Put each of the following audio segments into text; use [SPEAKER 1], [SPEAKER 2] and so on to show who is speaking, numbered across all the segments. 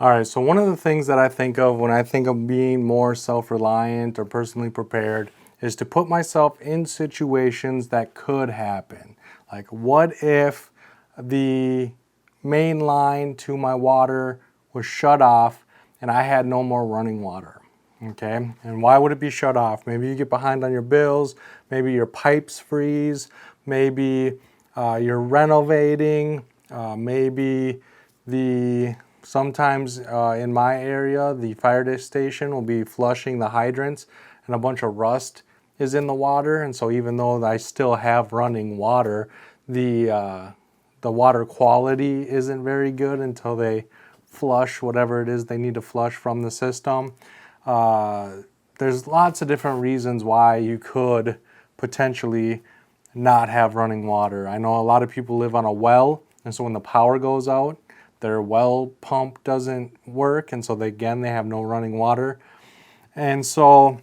[SPEAKER 1] All right, so one of the things that I think of when I think of being more self-reliant or personally prepared is to put myself in situations that could happen. Like, what if the main line to my water was shut off and I had no more running water? Okay, and why would it be shut off? Maybe you get behind on your bills, maybe your pipes freeze, maybe you're renovating, maybe sometimes in my area, the fire station will be flushing the hydrants and a bunch of rust is in the water. And so even though I still have running water, the water quality isn't very good until they flush whatever it is they need to flush from the system. There's lots of different reasons why you could potentially not have running water. I know a lot of people live on a well, and so when the power goes out, their well pump doesn't work, and so they have no running water. And so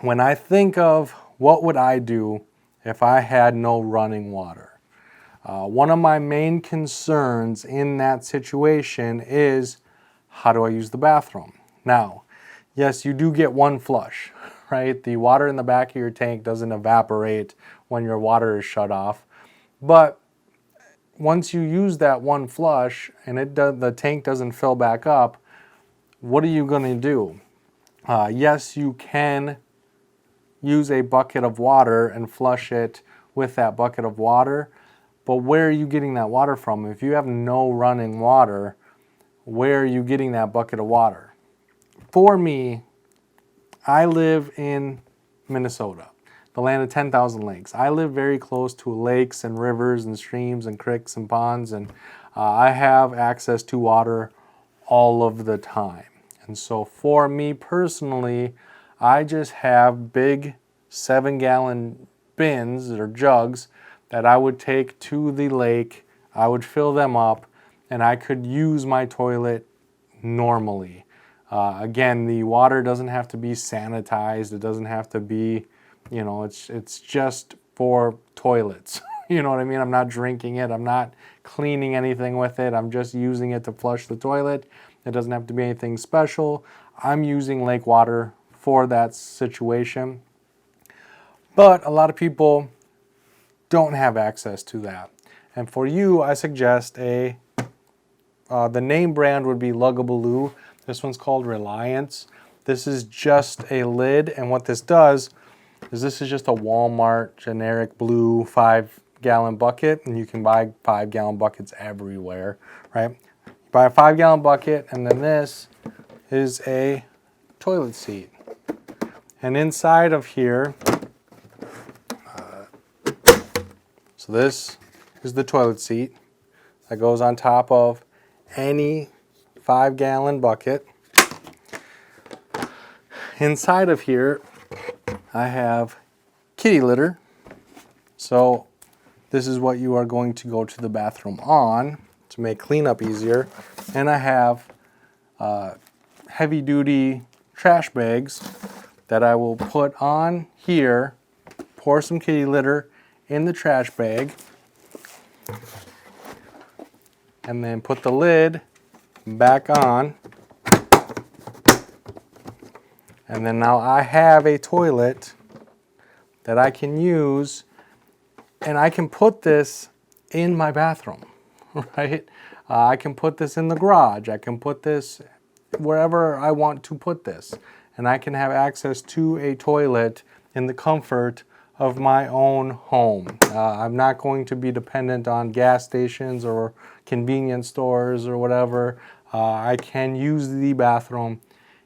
[SPEAKER 1] when I think of what would I do if I had no running water, one of my main concerns in that situation is, how do I use the bathroom? Now, yes, you do get one flush, right? The water in the back of your tank doesn't evaporate when your water is shut off. But once you use that one flush and the tank doesn't fill back up, what are you going to do? Yes, you can use a bucket of water and flush it with that bucket of water, but where are you getting that water from? If you have no running water, where are you getting that bucket of water? For me, I live in Minnesota, the land of 10,000 lakes. I live very close to lakes and rivers and streams and creeks and ponds, and I have access to water all of the time. And so for me personally, I just have big 7-gallon bins or jugs that I would take to the lake. I would fill them up, and I could use my toilet normally. Again, the water doesn't have to be sanitized. It doesn't have to be, it's just for toilets. You know what I mean? I'm not drinking it. I'm not cleaning anything with it. I'm just using it to flush the toilet. It doesn't have to be anything special. I'm using lake water for that situation. But a lot of people don't have access to that. And for you, I suggest the name brand would be Luggabaloo. This one's called Reliance. This is just a lid, and what this does is this is just a Walmart generic blue 5-gallon bucket, and you can buy 5-gallon buckets everywhere, right? You buy a 5-gallon bucket, and then this is a toilet seat. And inside of here, so this is the toilet seat that goes on top of any 5-gallon bucket. Inside of here, I have kitty litter. So this is what you are going to go to the bathroom on to make cleanup easier. And I have heavy-duty trash bags that I will put on here, pour some kitty litter in the trash bag, and then put the lid back on. And then now I have a toilet that I can use, and I can put this in my bathroom, right? I can put this in the garage. I can put this wherever I want to put this. And I can have access to a toilet in the comfort of my own home. I'm not going to be dependent on gas stations or convenience stores or whatever. I can use the bathroom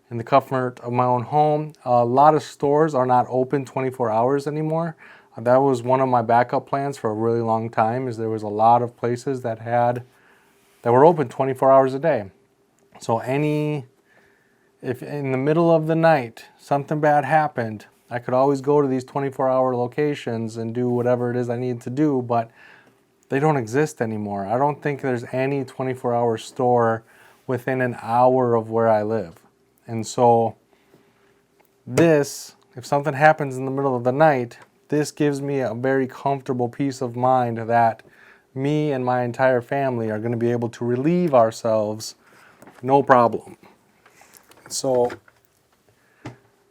[SPEAKER 1] in the comfort of my own home. A lot of stores are not open 24 hours anymore. That was one of my backup plans for a really long time, is there was a lot of places that were open 24 hours a day. So if in the middle of the night something bad happened, I could always go to these 24-hour locations and do whatever it is I need to do, but they don't exist anymore. I don't think there's any 24-hour store within an hour of where I live. And so if something happens in the middle of the night, this gives me a very comfortable peace of mind that me and my entire family are going to be able to relieve ourselves no problem. So,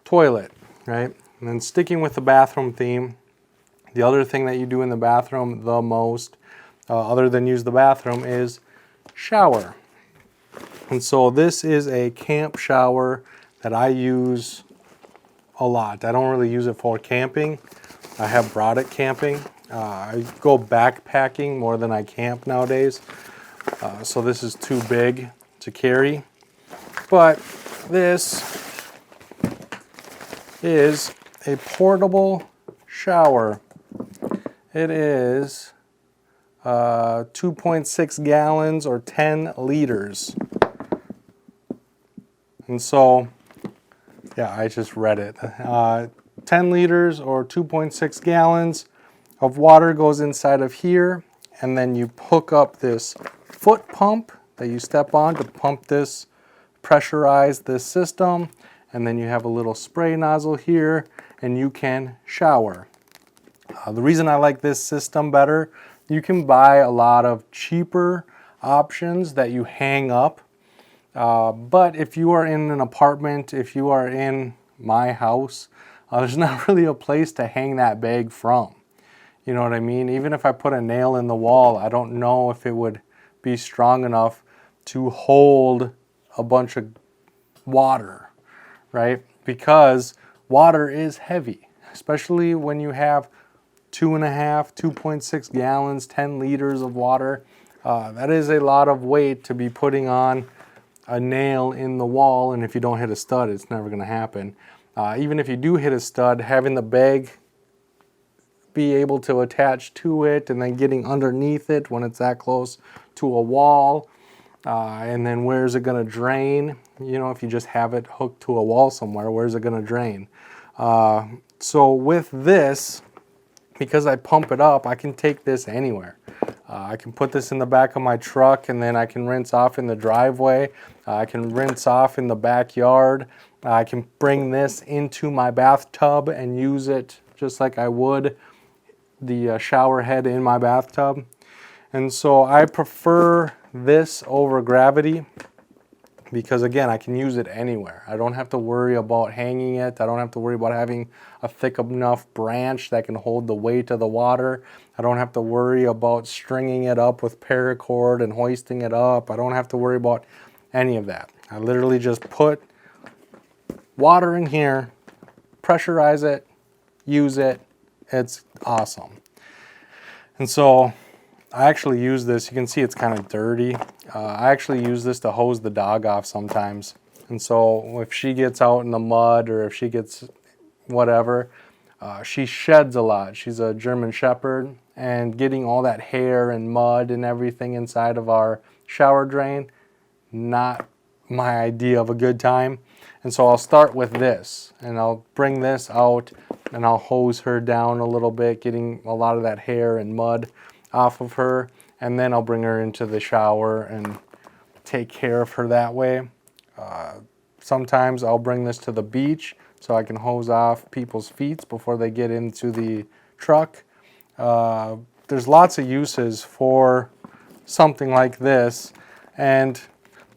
[SPEAKER 1] toilet, right? And then sticking with the bathroom theme, the other thing that you do in the bathroom the most, other than use the bathroom, is shower. And so this is a camp shower that I use a lot. I don't really use it for camping. I have brought it camping. I go backpacking more than I camp nowadays. So this is too big to carry. But this is a portable shower. It is 2.6 gallons or 10 liters. And so, yeah, I just read it. 10 liters or 2.6 gallons of water goes inside of here, and then you hook up this foot pump that you step on to pump this, pressurize this system, and then you have a little spray nozzle here, and you can shower. The reason I like this system better, you can buy a lot of cheaper options that you hang up. But if you are in an apartment, if you are in my house, there's not really a place to hang that bag from. You know what I mean? Even if I put a nail in the wall, I don't know if it would be strong enough to hold a bunch of water, right? Because water is heavy, especially when you have 2.6 gallons, 10 liters of water. That is a lot of weight to be putting on a nail in the wall, and if you don't hit a stud, it's never going to happen. Even if you do hit a stud, having the bag be able to attach to it and then getting underneath it when it's that close to a wall, and then where's it going to drain? You know, if you just have it hooked to a wall somewhere, where's it going to drain? So with this, because I pump it up, I can take this anywhere. I can put this in the back of my truck, and then I can rinse off in the driveway. I can rinse off in the backyard. I can bring this into my bathtub and use it just like I would the shower head in my bathtub. And so I prefer this over gravity because, again, I can use it anywhere. I don't have to worry about hanging it. I don't have to worry about having a thick enough branch that can hold the weight of the water. I don't have to worry about stringing it up with paracord and hoisting it up. I don't have to worry about any of that. I literally just put water in here, pressurize it, use it. It's awesome. And so I actually use this. You can see it's kind of dirty. I actually use this to hose the dog off sometimes. And so if she gets out in the mud or if she gets whatever, she sheds a lot. She's a German Shepherd, and getting all that hair and mud and everything inside of our shower drain, not my idea of a good time. And so I'll start with this, and I'll bring this out, and I'll hose her down a little bit, getting a lot of that hair and mud off of her, and then I'll bring her into the shower and take care of her that way. Sometimes I'll bring this to the beach so I can hose off people's feet before they get into the truck. There's lots of uses for something like this, and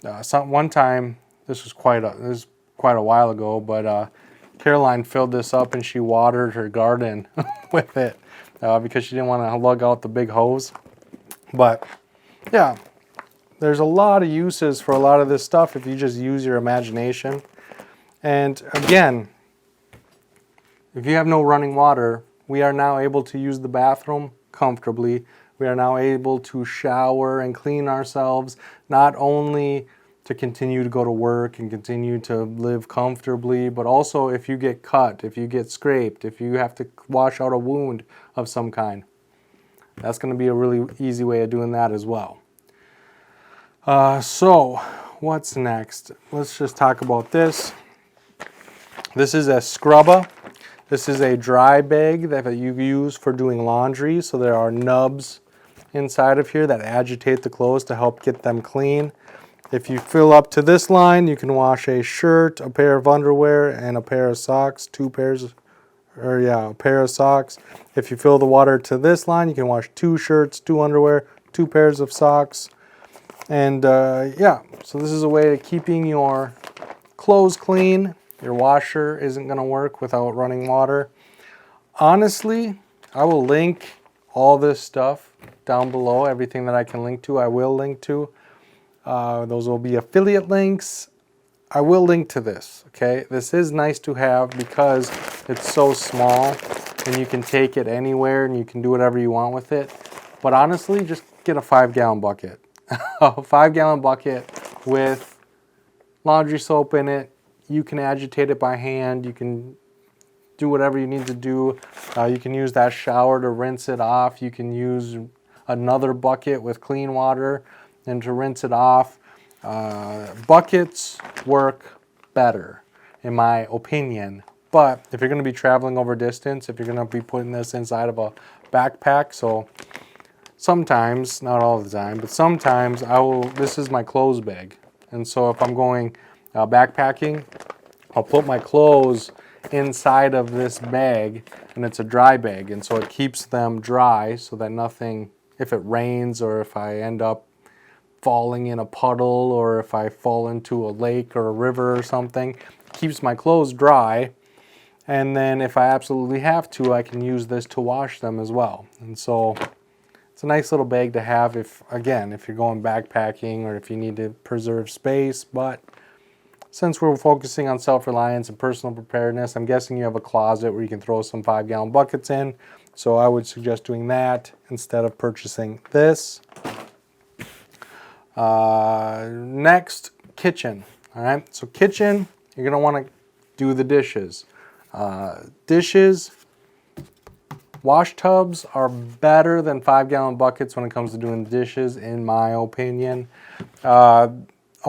[SPEAKER 1] one time, this was quite a while ago, but Caroline filled this up and she watered her garden with it because she didn't want to lug out the big hose. But yeah, there's a lot of uses for a lot of this stuff if you just use your imagination. And again, if you have no running water, we are now able to use the bathroom comfortably. We are now able to shower and clean ourselves, not only to continue to go to work and continue to live comfortably, but also if you get cut, if you get scraped, if you have to wash out a wound of some kind. That's going to be a really easy way of doing that as well. So what's next? Let's just talk about this. This is a scrubba. This is a dry bag that you use for doing laundry. So there are nubs inside of here that agitate the clothes to help get them clean. If you fill up to this line, you can wash a shirt, a pair of underwear, and a pair of socks. A pair of socks. If you fill the water to this line, you can wash 2 shirts, 2 underwear, 2 pairs of socks. And yeah, so this is a way of keeping your clothes clean. Your washer isn't going to work without running water. Honestly, I will link all this stuff down below. Everything that I can link to, I will link to. Those will be affiliate links. I will link to this, okay? This is nice to have because it's so small and you can take it anywhere and you can do whatever you want with it. But honestly, just get a 5-gallon bucket. A 5-gallon bucket with laundry soap in it. You can agitate it by hand. You can do whatever you need to do. You can use that shower to rinse it off. You can use another bucket with clean water and to rinse it off. Buckets work better, in my opinion. But if you're going to be traveling over distance, if you're going to be putting this inside of a backpack, so sometimes, not all the time, but sometimes this is my clothes bag. And so if I'm going backpacking, I'll put my clothes inside of this bag, and it's a dry bag. And so it keeps them dry so that nothing, if it rains or if I end up falling in a puddle or if I fall into a lake or a river or something, it keeps my clothes dry. And then if I absolutely have to, I can use this to wash them as well. And so it's a nice little bag to have if you're going backpacking or if you need to preserve space. But since we're focusing on self-reliance and personal preparedness, I'm guessing you have a closet where you can throw some 5-gallon buckets in. So I would suggest doing that instead of purchasing this. Next, kitchen. All right, so kitchen, you're gonna want to do the dishes. Dishes, wash tubs are better than 5-gallon buckets when it comes to doing the dishes, in my opinion. A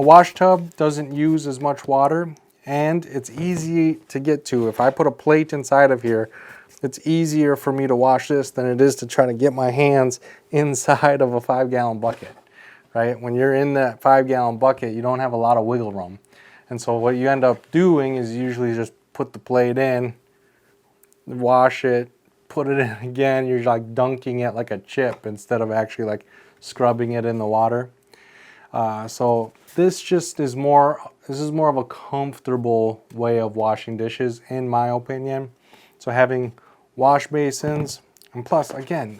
[SPEAKER 1] wash tub doesn't use as much water, and it's easy to get to. If I put a plate inside of here, it's easier for me to wash this than it is to try to get my hands inside of a 5-gallon bucket. Right? When you're in that 5-gallon bucket, you don't have a lot of wiggle room. And so what you end up doing is usually just put the plate in, wash it, put it in again. You're like dunking it like a chip instead of actually like scrubbing it in the water. So this is more of a comfortable way of washing dishes, in my opinion. So having wash basins, and plus, again,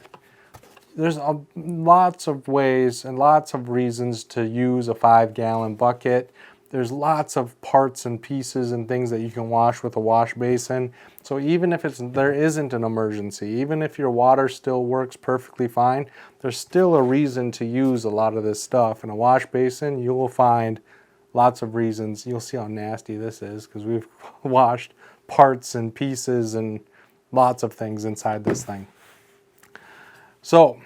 [SPEAKER 1] there's lots of ways and lots of reasons to use a 5-gallon bucket. There's lots of parts and pieces and things that you can wash with a wash basin. So even if there isn't an emergency, even if your water still works perfectly fine, there's still a reason to use a lot of this stuff. In a wash basin, you will find lots of reasons. You'll see how nasty this is because we've washed parts and pieces and lots of things inside this thing. So,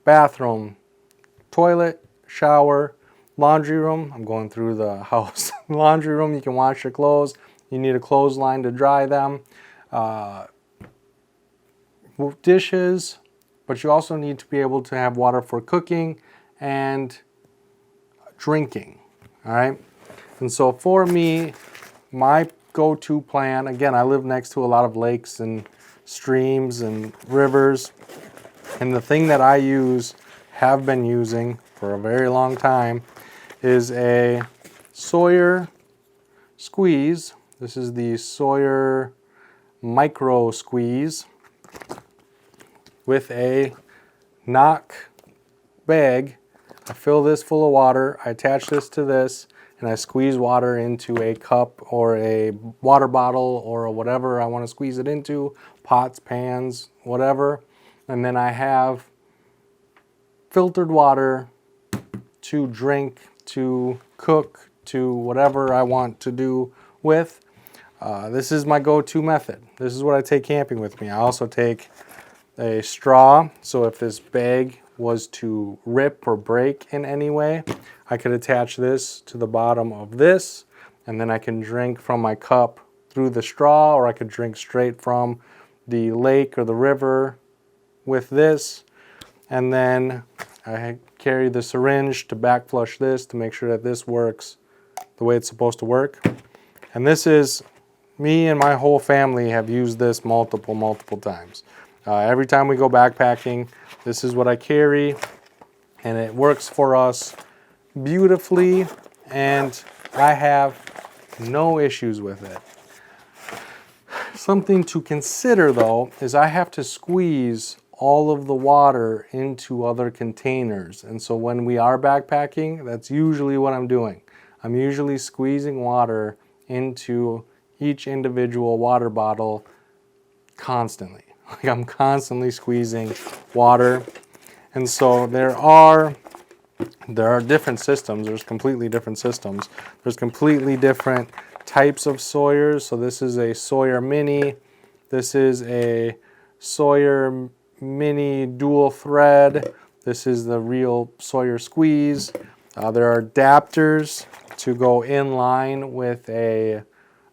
[SPEAKER 1] bathroom, toilet, shower, laundry room. I'm going through the house. Laundry room, you can wash your clothes. You need a clothesline to dry them. Dishes, but you also need to be able to have water for cooking and drinking. All right. And so for me, my go-to plan, again, I live next to a lot of lakes and streams and rivers. And the thing that I have been using for a very long time, is a Sawyer squeeze. This is the Sawyer micro squeeze with a knock bag. I fill this full of water, I attach this to this, and I squeeze water into a cup or a water bottle or whatever I want to squeeze it into, pots, pans, whatever. And then I have filtered water to drink, to cook, to whatever I want to do with. This is my go-to method. This is what I take camping with me. I also take a straw, so if this bag was to rip or break in any way, I could attach this to the bottom of this, and then I can drink from my cup through the straw, or I could drink straight from the lake or the river with this. And then I carry the syringe to back flush this to make sure that this works the way it's supposed to work. And this is, me and my whole family have used this multiple times. Every time we go backpacking, this is what I carry. and it works for us beautifully, and I have no issues with it. Something to consider though is I have to squeeze all of the water into other containers, and so when we are backpacking, that's usually what I'm doing. I'm usually squeezing water into each individual water bottle constantly. Like I'm constantly squeezing water. And so there are different systems. There's completely different systems. There's completely different types of Sawyers. So this is a Sawyer Mini. This is a Sawyer Mini dual thread. This is the real Sawyer Squeeze. There are adapters to go in line with a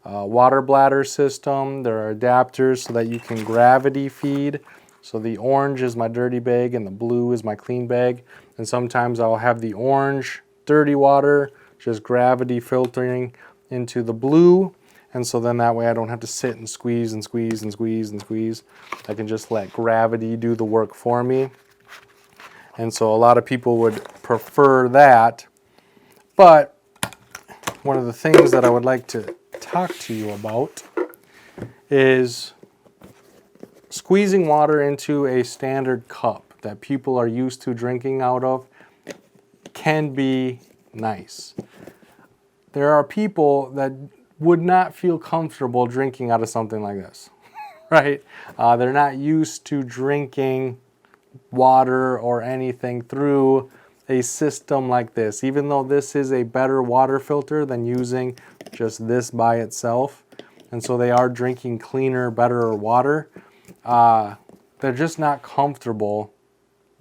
[SPEAKER 1] water bladder system. There are adapters so that you can gravity feed. So the orange is my dirty bag and the blue is my clean bag. And sometimes I'll have the orange dirty water just gravity filtering into the blue. And so then that way I don't have to sit and squeeze and squeeze and squeeze and squeeze. I can just let gravity do the work for me. And so a lot of people would prefer that. But one of the things that I would like to talk to you about is squeezing water into a standard cup that people are used to drinking out of can be nice. There are people that would not feel comfortable drinking out of something like this, right? They're not used to drinking water or anything through a system like this, even though this is a better water filter than using just this by itself. And so they are drinking cleaner, better water. They're just not comfortable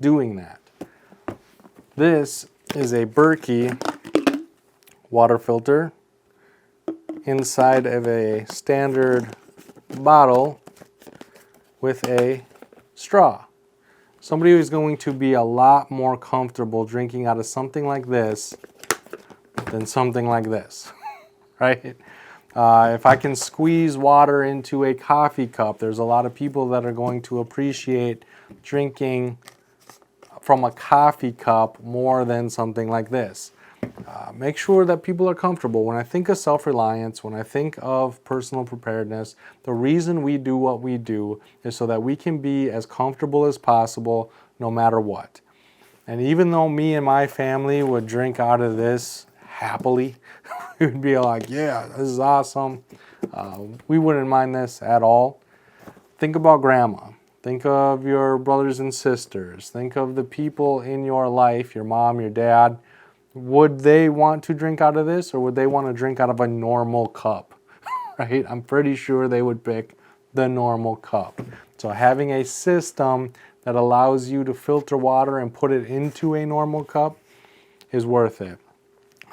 [SPEAKER 1] doing that. This is a Berkey water filter inside of a standard bottle with a straw. Somebody who's going to be a lot more comfortable drinking out of something like this than something like this, right? If I can squeeze water into a coffee cup, there's a lot of people that are going to appreciate drinking from a coffee cup more than something like this. Make sure that people are comfortable. When I think of self-reliance, when I think of personal preparedness, the reason we do what we do is so that we can be as comfortable as possible no matter what. And even though me and my family would drink out of this happily, we would be like, yeah, this is awesome. We wouldn't mind this at all. Think about grandma. Think of your brothers and sisters. Think of the people in your life, your mom, your dad. Would they want to drink out of this, or would they want to drink out of a normal cup? Right? I'm pretty sure they would pick the normal cup. So having a system that allows you to filter water and put it into a normal cup is worth it.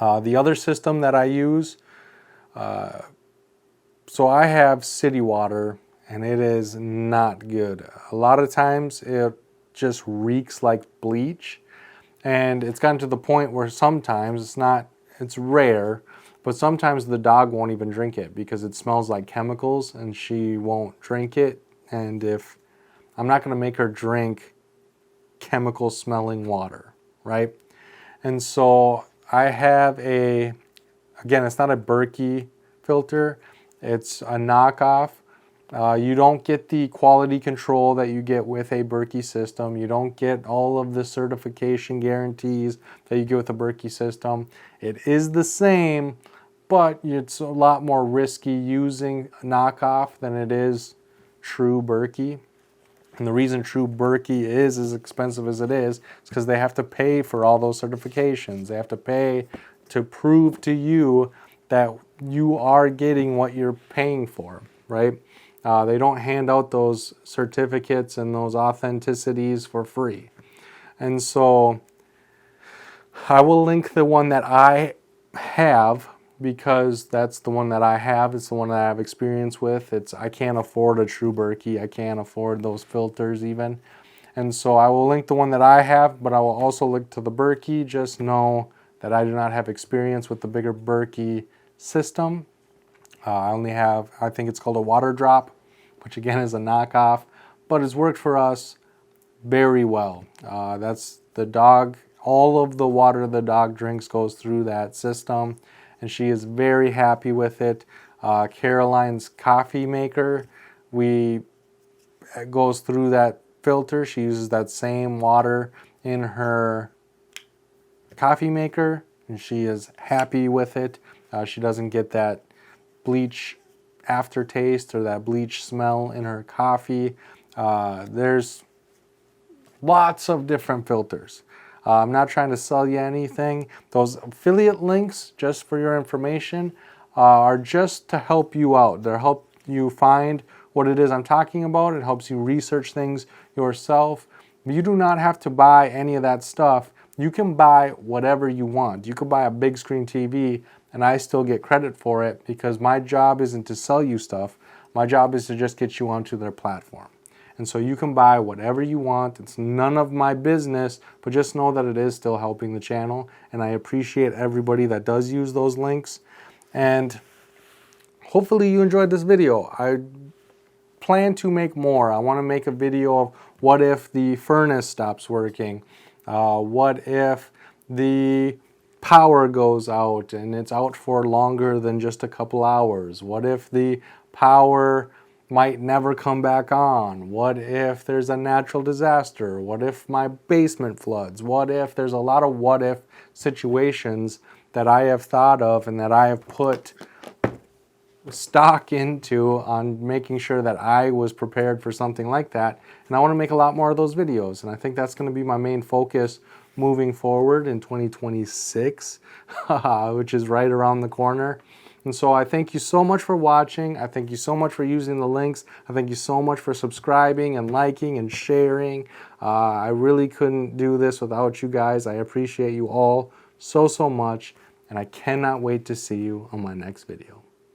[SPEAKER 1] The other system that I use, so I have city water, and it is not good. A lot of times it just reeks like bleach. And it's gotten to the point where sometimes it's rare, but sometimes the dog won't even drink it because it smells like chemicals and she won't drink it. And if I'm not going to make her drink chemical smelling water, right? And so I have again, it's not a Berkey filter, it's a knockoff. You don't get the quality control that you get with a Berkey system. You don't get all of the certification guarantees that you get with a Berkey system. It is the same, but it's a lot more risky using a knockoff than it is true Berkey. And the reason true Berkey is as expensive as it is because they have to pay for all those certifications. They have to pay to prove to you that you are getting what you're paying for, right? They don't hand out those certificates and those authenticities for free. And so I will link the one that I have because that's the one that I have. It's the one that I have experience with. I can't afford a true Berkey. I can't afford those filters even. And so I will link the one that I have, but I will also link to the Berkey. Just know that I do not have experience with the bigger Berkey system. I only have, I think it's called a water drop, which again is a knockoff, but it's worked for us very well. That's the dog All of the water the dog drinks goes through that system, and she is very happy with it. Caroline's coffee maker, it goes through that filter. She uses that same water in her coffee maker, and she is happy with it. She doesn't get that bleach aftertaste or that bleach smell in her coffee. There's lots of different filters. I'm not trying to sell you anything. Those affiliate links, just for your information, are just to help you out. They'll help you find what it is I'm talking about. It helps you research things yourself. You do not have to buy any of that stuff. You can buy whatever you want. You could buy a big screen TV and I still get credit for it, because my job isn't to sell you stuff. My job is to just get you onto their platform. And so you can buy whatever you want. It's none of my business, but just know that it is still helping the channel. And I appreciate everybody that does use those links. And hopefully you enjoyed this video. I plan to make more. I want to make a video of what if the furnace stops working? What if the power goes out and it's out for longer than just a couple hours? What if the power might never come back on? What if there's a natural disaster? What if my basement floods? What if? There's a lot of what if situations that I have thought of and that I have put stock into on making sure that I was prepared for something like that. And I want to make a lot more of those videos, and I think that's going to be my main focus moving forward in 2026, which is right around the corner. And so I thank you so much for watching. I thank you so much for using the links. I thank you so much for subscribing and liking and sharing. I really couldn't do this without you guys. I appreciate you all so much, and I cannot wait to see you on my next video.